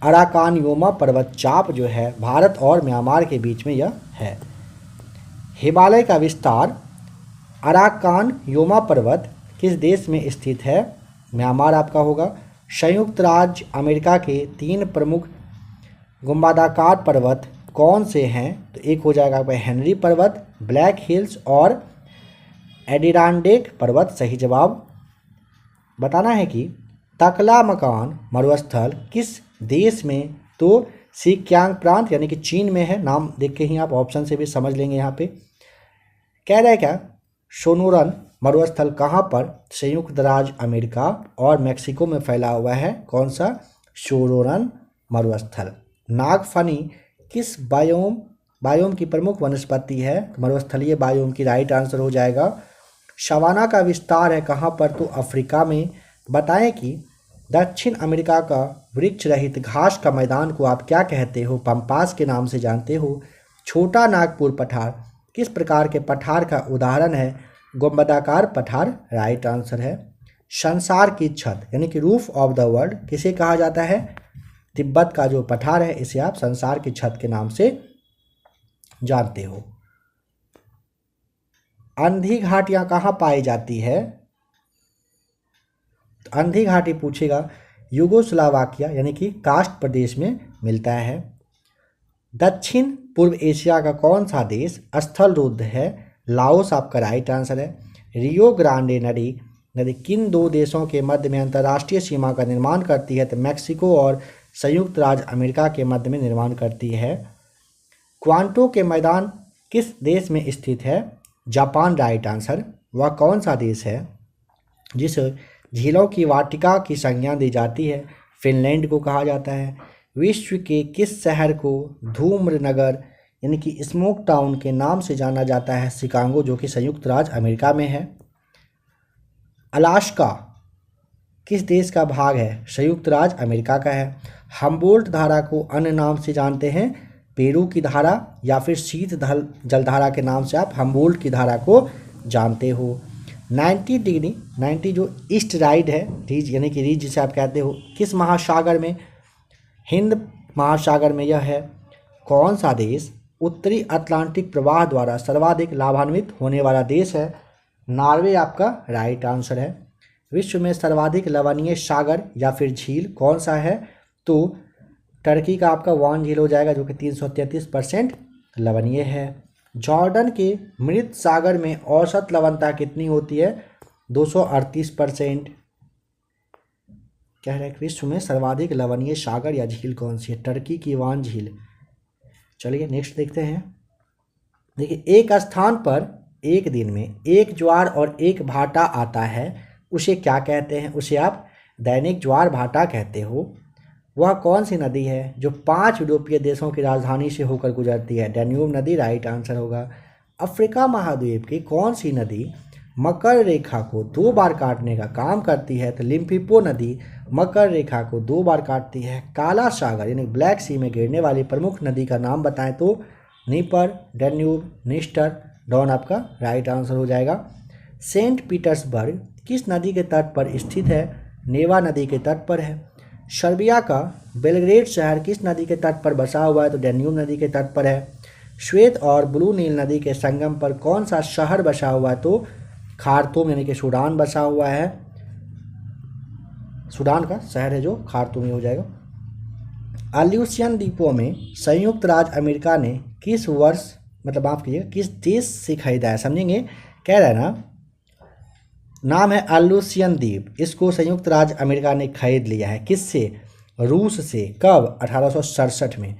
अराकानयोमा पर्वत चाप जो है भारत और म्यांमार के बीच में यह है। हिमालय का विस्तार अराकानयोमा पर्वत किस देश में स्थित है? म्यांमार आपका होगा। संयुक्त राज्य अमेरिका के 3 प्रमुख गुंबदाकार पर्वत कौन से हैं? तो एक हो जाएगा आपका हेनरी पर्वत, ब्लैक हिल्स और एडिरांडेक पर्वत सही जवाब। बताना है कि तकलामकान मरुस्थल किस देश में? तो सिक्यांग प्रांत यानी कि चीन में है। नाम देख के ही आप ऑप्शन से भी समझ लेंगे। यहाँ पे कह रहे हैं क्या? सोनोरन मरुस्थल कहाँ पर? संयुक्त राज्य अमेरिका और मेक्सिको में फैला हुआ है। कौन सा? सोनोरन मरुस्थल। नागफनी किस बायोम की प्रमुख वनस्पति है? मरुस्थलीय बायोम की राइट आंसर हो जाएगा। सवाना का विस्तार है कहाँ पर? तो अफ्रीका में। बताएं कि दक्षिण अमेरिका का वृक्ष रहित घास का मैदान को आप क्या कहते हो? पम्पास के नाम से जानते हो। छोटा नागपुर पठार किस प्रकार के पठार का उदाहरण है? गुंबदाकार पठार राइट आंसर है। संसार की छत यानी कि रूफ ऑफ द वर्ल्ड किसे कहा जाता है? तिब्बत का जो पठार है इसे आप संसार की छत के नाम से जानते हो। अंधी घाटियां कहाँ पाई जाती है? तो अंधी घाटी पूछेगा यूगोस्लावाकिया यानी कि कास्ट प्रदेश में मिलता है। दक्षिण पूर्व एशिया का कौन सा देश स्थल रुद्ध है? लाओस आपका राइट आंसर है। रियो ग्रांडे नदी किन 2 देशों के मध्य में अंतर्राष्ट्रीय सीमा का निर्माण करती है? तो मैक्सिको और संयुक्त राज्य अमेरिका के मध्य में निर्माण करती है। क्वांटो के मैदान किस देश में स्थित है? Japan right answer. वह कौन सा देश है जिस झीलों की वाटिका की संज्ञा दी जाती है? फिनलैंड को कहा जाता है। विश्व के किस शहर को धूम्र नगर यानी कि स्मोक टाउन के नाम से जाना जाता है? शिकागो, जो कि संयुक्त राज्य अमेरिका में है। अलास्का किस देश का भाग है? संयुक्त राज्य अमेरिका का है। हम्बोल्ट धारा को अन्य नाम से जानते हैं, पेरू की धारा या फिर शीत जलधारा के नाम से आप हम्बोल्ट की धारा को जानते हो। 90 डिग्री 90 जो ईस्ट राइड है, रीज यानी कि रीज जिसे आप कहते हो, किस महासागर में? हिंद महासागर में यह है। कौन सा देश उत्तरी अटलांटिक प्रवाह द्वारा सर्वाधिक लाभान्वित होने वाला देश है? नॉर्वे आपका राइट आंसर है। विश्व में सर्वाधिक लवणीय सागर या फिर झील कौन सा है? तो टर्की का आपका वान झील हो जाएगा, जो कि 333% लवणीय है। जॉर्डन के मृत सागर में औसत लवणता कितनी होती है? 238%। कह रहे हैं विश्व में सर्वाधिक लवणीय सागर या झील कौन सी है? टर्की की वान झील। चलिए नेक्स्ट देखते हैं। देखिए, एक स्थान पर एक दिन में एक ज्वार और एक भाटा आता है, उसे क्या कहते हैं? उसे आप दैनिक ज्वार भाटा कहते हो। वह कौन सी नदी है जो 5 यूरोपीय देशों की राजधानी से होकर गुजरती है? डैन्यूब नदी राइट आंसर होगा। अफ्रीका महाद्वीप की कौन सी नदी मकर रेखा को 2 बार काटने का काम करती है? तो लिम्पिपो नदी मकर रेखा को 2 बार काटती है। काला सागर यानी ब्लैक सी में गिरने वाली प्रमुख नदी का नाम बताएं तो नीपर, डैन्यूब, निस्टर, डॉन आपका राइट आंसर हो जाएगा। सेंट पीटर्सबर्ग किस नदी के तट पर स्थित है? नेवा नदी के तट पर है। सर्बिया का बेलग्रेड शहर किस नदी के तट पर बसा हुआ है? तो डैन्यूब नदी के तट पर है। श्वेत और ब्लू नील नदी के संगम पर कौन सा शहर बसा हुआ है? तो खार्तूम यानी कि सूडान बसा हुआ है। सूडान का शहर है जो खार्तूम ही हो जाएगा। आल्यूसियन द्वीपों में संयुक्त राज्य अमेरिका ने किस वर्ष, मतलब माफ कीजिएगा, किस देश से खरीदा है? समझेंगे, कह रहा है ना, नाम है आल्यूसियन द्वीप, इसको संयुक्त राज्य अमेरिका ने खरीद लिया है। किससे? रूस से। कब? 1867 में।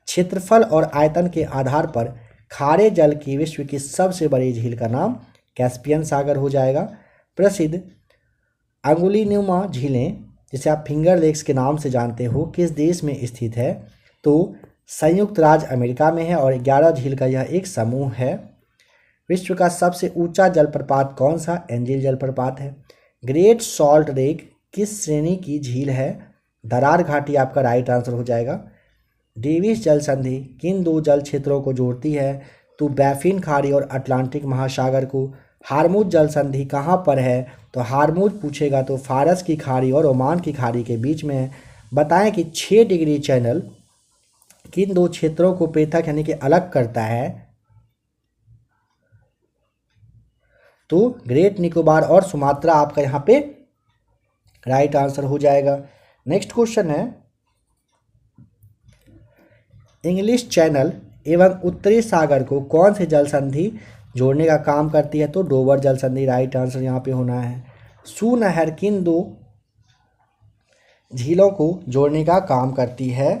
क्षेत्रफल और आयतन के आधार पर खारे जल की विश्व की सबसे बड़ी झील का नाम कैस्पियन सागर हो जाएगा। प्रसिद्ध अंगुलीनुमा झीलें, जिसे आप फिंगर लेक्स के नाम से जानते हो, किस देश में स्थित है? तो संयुक्त राज्य अमेरिका में है और 11 झील का यह एक समूह है। विश्व का सबसे ऊंचा जलप्रपात कौन सा? एंजिल जलप्रपात है। ग्रेट सॉल्ट लेक किस श्रेणी की झील है? दरार घाटी आपका राइट आंसर हो जाएगा। डेविस जल संधि किन 2 जल क्षेत्रों को जोड़ती है? तो बैफिन खाड़ी और अटलांटिक महासागर को। हार्मुज जल संधि कहाँ पर है? तो हार्मुज पूछेगा तो फारस की खाड़ी और ओमान की खाड़ी के बीच में है। बताएं कि 6 डिग्री चैनल किन 2 क्षेत्रों को पृथक यानी कि अलग करता है? तो ग्रेट निकोबार और सुमात्रा आपका यहाँ पे राइट आंसर हो जाएगा। नेक्स्ट क्वेश्चन है, इंग्लिश चैनल एवं उत्तरी सागर को कौन सी जल संधि जोड़ने का काम करती है? तो डोवर जल संधि राइट आंसर यहाँ पे होना है। सू नहर किन 2 झीलों को जोड़ने का काम करती है?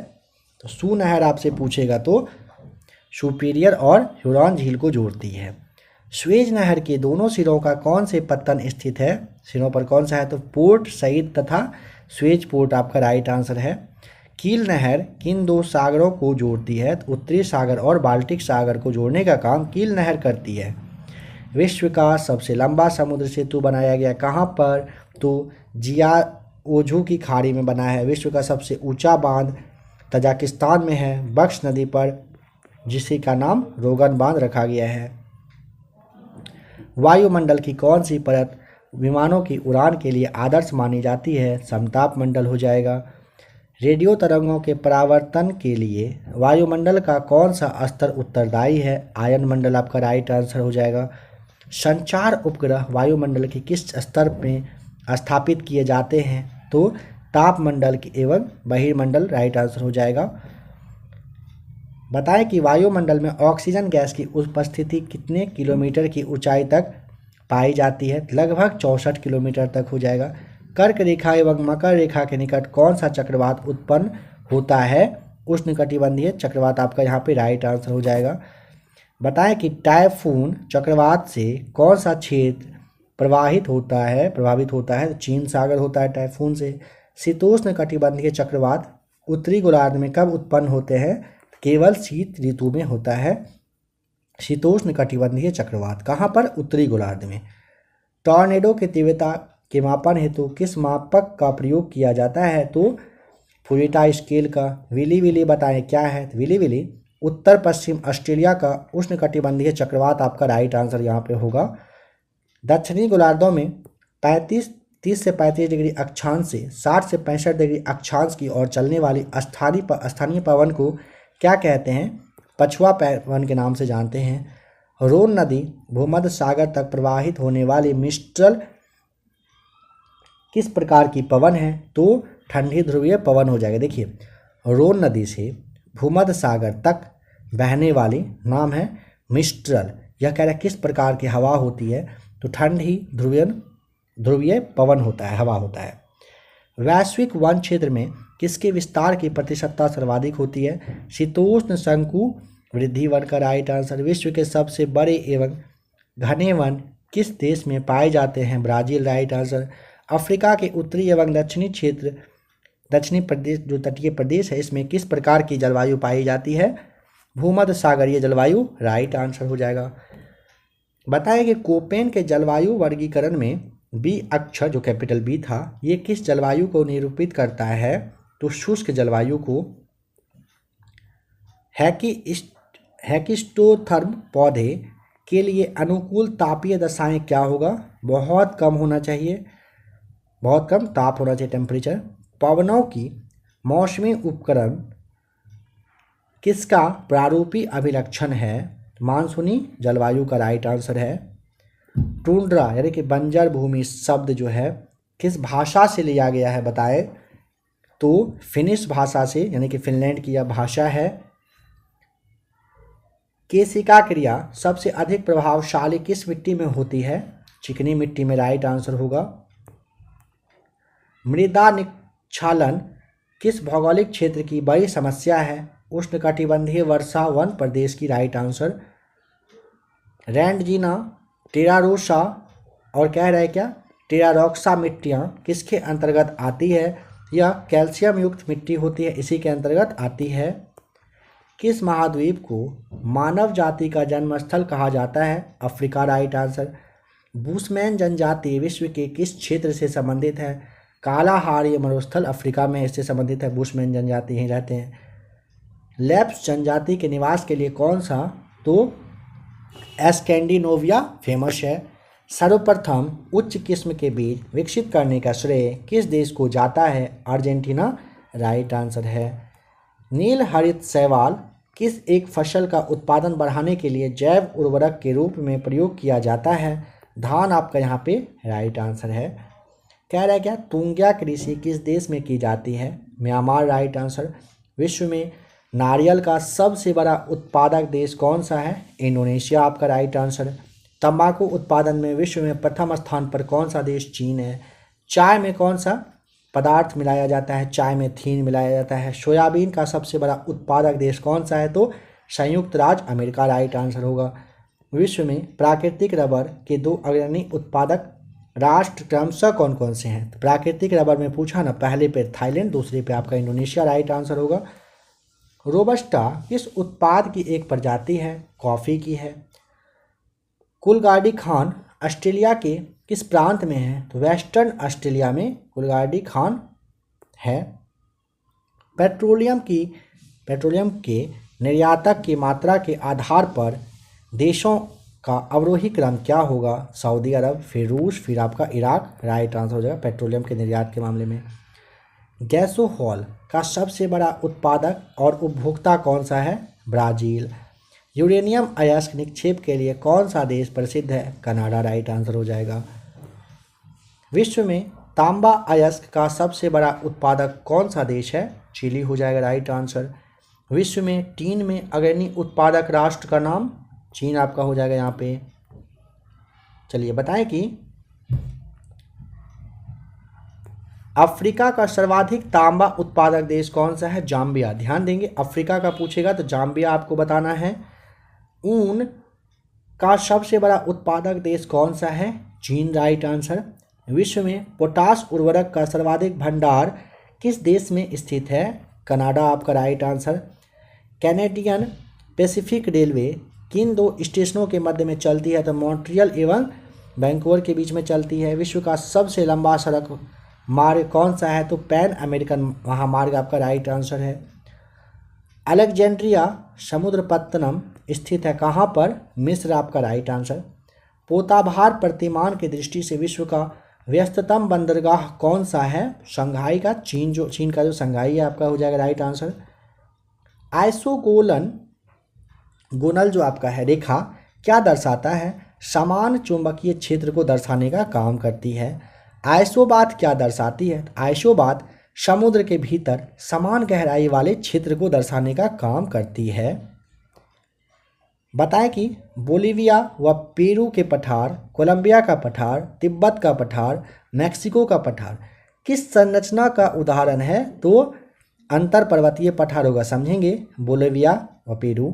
तो सू नहर आपसे पूछेगा तो सुपीरियर और ह्यूरॉन झील को जोड़ती है। स्वेज नहर के दोनों सिरों का कौन से पत्तन स्थित है? सिरों पर कौन सा है? तो पोर्ट सईद तथा स्वेज पोर्ट आपका राइट आंसर है। कील नहर किन 2 सागरों को जोड़ती है? तो उत्तरी सागर और बाल्टिक सागर को जोड़ने का काम कील नहर करती है। विश्व का सबसे लंबा समुद्र सेतु बनाया गया कहाँ पर? तो जियाओजू की खाड़ी में बना है। विश्व का सबसे ऊंचा बांध तजाकिस्तान में है, बख्श नदी पर, जिसी का नाम रोगन बांध रखा गया है। वायुमंडल की कौन सी परत विमानों की उड़ान के लिए आदर्श मानी जाती है? समताप मंडल हो जाएगा। रेडियो तरंगों के परावर्तन के लिए वायुमंडल का कौन सा स्तर उत्तरदायी है? आयन मंडल आपका राइट आंसर हो जाएगा। संचार उपग्रह वायुमंडल के किस स्तर में स्थापित किए जाते हैं? तो तापमंडल एवं बहिर्मंडल राइट आंसर हो जाएगा। बताएं कि वायुमंडल में ऑक्सीजन गैस की उपस्थिति कितने किलोमीटर की ऊंचाई तक पाई जाती है? लगभग 64 किलोमीटर तक हो जाएगा। कर्क रेखा एवं मकर रेखा के निकट कौन सा चक्रवात उत्पन्न होता है? उष्णकटिबंधीय चक्रवात आपका यहाँ पे राइट आंसर हो जाएगा। बताएं कि टाइफून चक्रवात से कौन सा क्षेत्र प्रभावित होता है। तो चीन सागर होता है टाइफून से। शीतोष्ण कटिबंधीय चक्रवात उत्तरी गोलार्ध में कब उत्पन्न होते हैं? केवल शीत ऋतु में होता है शीतोष्ण कटिबंधीय चक्रवात। कहाँ पर? उत्तरी गोलार्ध में। टॉर्नेडो की तीव्रता के मापन हेतु किस मापक का प्रयोग किया जाता है? तो फुरिटा स्केल का। विली विली बताएं क्या है? विली विली उत्तर पश्चिम ऑस्ट्रेलिया का उष्णकटिबंधीय चक्रवात आपका राइट आंसर यहाँ पे होगा। दक्षिणी गोलार्धों में 30 से 35 डिग्री अक्षांश से 60 से 65 डिग्री अक्षांश की ओर चलने वाली स्थानीय पवन को क्या कहते हैं? पछुआ पवन के नाम से जानते हैं। रोन नदी भूमध्य सागर तक प्रवाहित होने वाली मिस्ट्रल किस प्रकार की पवन है? तो ठंडी ध्रुवीय पवन हो जाएगा। देखिए, रोन नदी से भूमध्य सागर तक बहने वाली नाम है मिस्ट्रल। यह कह रहा है किस प्रकार की हवा होती है? तो ठंडी ध्रुवीय पवन होता है, हवा होता है। वैश्विक वन क्षेत्र में किसके विस्तार की प्रतिशतता सर्वाधिक होती है? शीतोष्ण शंकु वृद्धि वन का राइट आंसर। विश्व के सबसे बड़े एवं घने वन किस देश में पाए जाते हैं? Brazil right answer. अफ्रीका के उत्तरी एवं दक्षिणी प्रदेश जो तटीय प्रदेश है इसमें किस प्रकार की जलवायु पाई जाती है? भूमध्य सागरीय जलवायु राइट आंसर हो जाएगा। बताएं कि कोपेन के जलवायु वर्गीकरण में बी अक्षर जो कैपिटल बी था ये किस जलवायु को निरूपित करता है? तो शुष्क जलवायु को। हैकिस्टोथर्म पौधे के लिए अनुकूल तापीय दशाएं क्या होगा? बहुत कम होना चाहिए, बहुत कम ताप होना चाहिए टेम्परेचर। पवनों की मौसमी उपकरण किसका प्रारूपी अभिलक्षण है? मानसूनी जलवायु का राइट आंसर है। टुंड्रा यानी कि बंजर भूमि शब्द जो है किस भाषा से लिया गया है? बताएं। तो फिनिश भाषा से, यानी कि फिनलैंड की यह भाषा है। केशिका क्रिया सबसे अधिक प्रभावशाली किस मिट्टी में होती है? चिकनी मिट्टी में राइट आंसर होगा। मृदा निक्षालन किस भौगोलिक क्षेत्र की बड़ी समस्या है? उष्णकटिबंधीय वर्षा वन प्रदेश की राइट आंसर। रैंडजीना, टेरारोसा और कह रहे क्या टेरारोक्सा मिट्टियाँ किसके अंतर्गत आती है? यह कैल्शियम युक्त मिट्टी होती है, इसी के अंतर्गत आती है। किस महाद्वीप को मानव जाति का जन्मस्थल कहा जाता है? Africa right answer. बुशमैन जनजाति विश्व के किस क्षेत्र से संबंधित है? कालाहारी मरुस्थल अफ्रीका में इससे संबंधित है, बुशमैन जनजाति यहीं रहते हैं। लेप्स जनजाति के निवास के लिए कौन सा? तो स्कैंडिनेविया फेमस है। सर्वप्रथम उच्च किस्म के बीज विकसित करने का श्रेय किस देश को जाता है? अर्जेंटीना राइट आंसर है। नील हरित शैवाल किस एक फसल का उत्पादन बढ़ाने के लिए जैव उर्वरक के रूप में प्रयोग किया जाता है? धान आपका यहाँ पे राइट आंसर है। कह रहा है क्या तुंग्या कृषि किस देश में की जाती है? Myanmar right answer. विश्व में नारियल का सबसे बड़ा उत्पादक देश कौन सा है? इंडोनेशिया आपका राइट आंसर। तंबाकू उत्पादन में विश्व में प्रथम स्थान पर कौन सा देश? चीन है। चाय में कौन सा पदार्थ मिलाया जाता है? चाय में थीन मिलाया जाता है। सोयाबीन का सबसे बड़ा उत्पादक देश कौन सा है? तो संयुक्त राज्य अमेरिका राइट आंसर होगा। विश्व में प्राकृतिक रबर के 2 अग्रणी उत्पादक राष्ट्र क्रमशः कौन कौन से हैं? तो प्राकृतिक रबर में पूछा ना, पहले पे थाईलैंड, दूसरे पे आपका इंडोनेशिया राइट आंसर होगा। रोबस्टा किस उत्पाद की एक प्रजाति है? कॉफ़ी की है। कुलगाड़ी खान ऑस्ट्रेलिया के किस प्रांत में है? तो वेस्टर्न ऑस्ट्रेलिया में कुलगाड़ी खान है। पेट्रोलियम के निर्यातक की मात्रा के आधार पर देशों का अवरोही क्रम क्या होगा? सऊदी अरब, फिर रूस, फिर आपका इराक राइट आंसर हो जाएगा पेट्रोलियम के निर्यात के मामले में। गैसोहॉल का सबसे बड़ा उत्पादक और उपभोक्ता कौन सा है? ब्राज़ील। यूरेनियम अयस्क निक्षेप के लिए कौन सा देश प्रसिद्ध है? कनाडा राइट आंसर हो जाएगा। विश्व में तांबा अयस्क का सबसे बड़ा उत्पादक कौन सा देश है? चिली हो जाएगा राइट आंसर। विश्व में टीन में अग्रणी उत्पादक राष्ट्र का नाम? चीन आपका हो जाएगा यहाँ पे। चलिए बताएं कि अफ्रीका का सर्वाधिक तांबा उत्पादक देश कौन सा है? जाम्बिया। ध्यान देंगे, अफ्रीका का पूछेगा तो जाम्बिया आपको बताना है। ऊन का सबसे बड़ा उत्पादक देश कौन सा है? चीन, राइट आंसर। विश्व में पोटाश उर्वरक का सर्वाधिक भंडार किस देश में स्थित है? कनाडा आपका right answer. Canadian Pacific railway किन दो स्टेशनों के मध्य में चलती है? तो मॉन्ट्रियल एवं वैंकूवर के बीच में चलती है। विश्व का सबसे लंबा सड़क मार्ग कौन सा है? तो पैन अमेरिकन महामार्ग आपका राइट आंसर है। अलेक्जेंड्रिया समुद्रपत्तनम स्थित है कहाँ पर? मिस्र आपका राइट आंसर। पोताभार प्रतिमान की दृष्टि से विश्व का व्यस्ततम बंदरगाह कौन सा है? शंघाई का। चीन का जो शंघाई है आपका हो जाएगा राइट आंसर। आइसोगोलन गोनल जो आपका है रेखा क्या दर्शाता है? समान चुंबकीय क्षेत्र को दर्शाने का काम करती है। आइसोबात क्या दर्शाती है? आइसोबात समुद्र के भीतर समान गहराई वाले क्षेत्र को दर्शाने का काम करती है। बताएं कि बोलिविया व पेरू के पठार, कोलंबिया का पठार, तिब्बत का पठार, मैक्सिको का पठार किस संरचना का उदाहरण है? तो अंतर पर्वतीय पठार होगा। समझेंगे, बोलिविया व पेरू,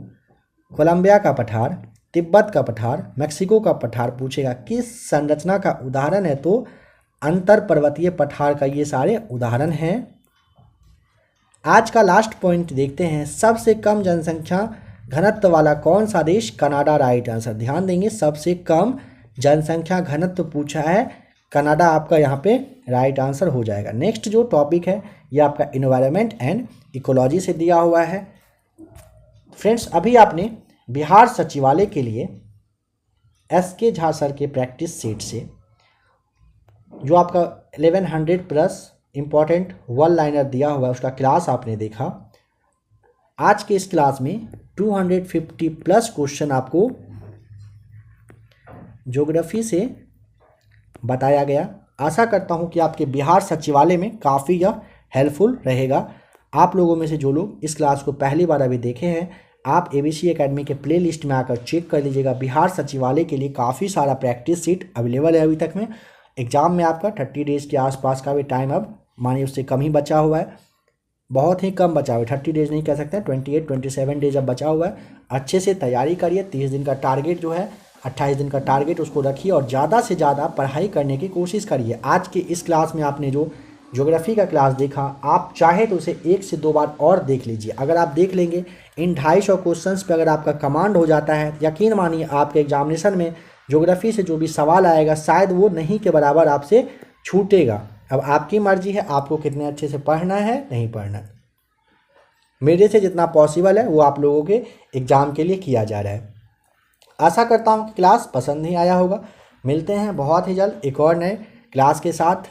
कोलंबिया का पठार, तिब्बत का पठार, मैक्सिको का पठार पूछेगा किस संरचना का उदाहरण है? तो अंतर पर्वतीय पठार का ये सारे उदाहरण हैं। आज का लास्ट पॉइंट देखते हैं, सबसे कम जनसंख्या घनत्व वाला कौन सा देश? Canada right answer. ध्यान देंगे, सबसे कम जनसंख्या घनत्व पूछा है, कनाडा आपका यहाँ पे राइट आंसर हो जाएगा। नेक्स्ट जो टॉपिक है ये आपका इन्वायरमेंट एंड इकोलॉजी से दिया हुआ है। फ्रेंड्स, अभी आपने बिहार सचिवालय के लिए SK झा सर के प्रैक्टिस सेट से जो आपका 1100 प्लस इम्पॉर्टेंट वन लाइनर दिया हुआ है उसका क्लास आपने देखा। आज के इस क्लास में 250 प्लस क्वेश्चन आपको ज्योग्राफी से बताया गया। आशा करता हूं कि आपके बिहार सचिवालय में काफ़ी यह हेल्पफुल रहेगा। आप लोगों में से जो लोग इस क्लास को पहली बार अभी देखे हैं, आप ABC एकेडमी के प्ले लिस्ट में आकर चेक कर लीजिएगा। बिहार सचिवालय के लिए काफ़ी सारा प्रैक्टिस सीट अवेलेबल है अभी तक में। एग्ज़ाम में आपका 30 डेज़ के आसपास का भी टाइम अब मानिए उससे कम ही बचा हुआ है, बहुत ही कम बचा हुआ है। 30 डेज़ नहीं कह सकते हैं, 27 डेज़ अब बचा हुआ है। अच्छे से तैयारी करिए। 30 दिन का टारगेट जो है, 28 दिन का टारगेट उसको रखिए और ज़्यादा से ज़्यादा पढ़ाई करने की कोशिश करिए। आज के इस क्लास में आपने जो ज्योग्राफी का क्लास देखा, आप चाहे तो उसे 1 से 2 बार और देख लीजिए। अगर आप देख लेंगे, इन 250 क्वेश्चंस पे अगर आपका कमांड हो जाता है, यकीन मानिए आपके एग्जामिनेशन में ज्योग्राफी से जो भी सवाल आएगा शायद वो नहीं के बराबर आपसे छूटेगा। अब आपकी मर्जी है आपको कितने अच्छे से पढ़ना है, नहीं पढ़ना। मेरे से जितना पॉसिबल है वो आप लोगों के एग्ज़ाम के लिए किया जा रहा है। आशा करता हूँ कि क्लास पसंद नहीं आया होगा। मिलते हैं बहुत ही जल्द एक और नए क्लास के साथ।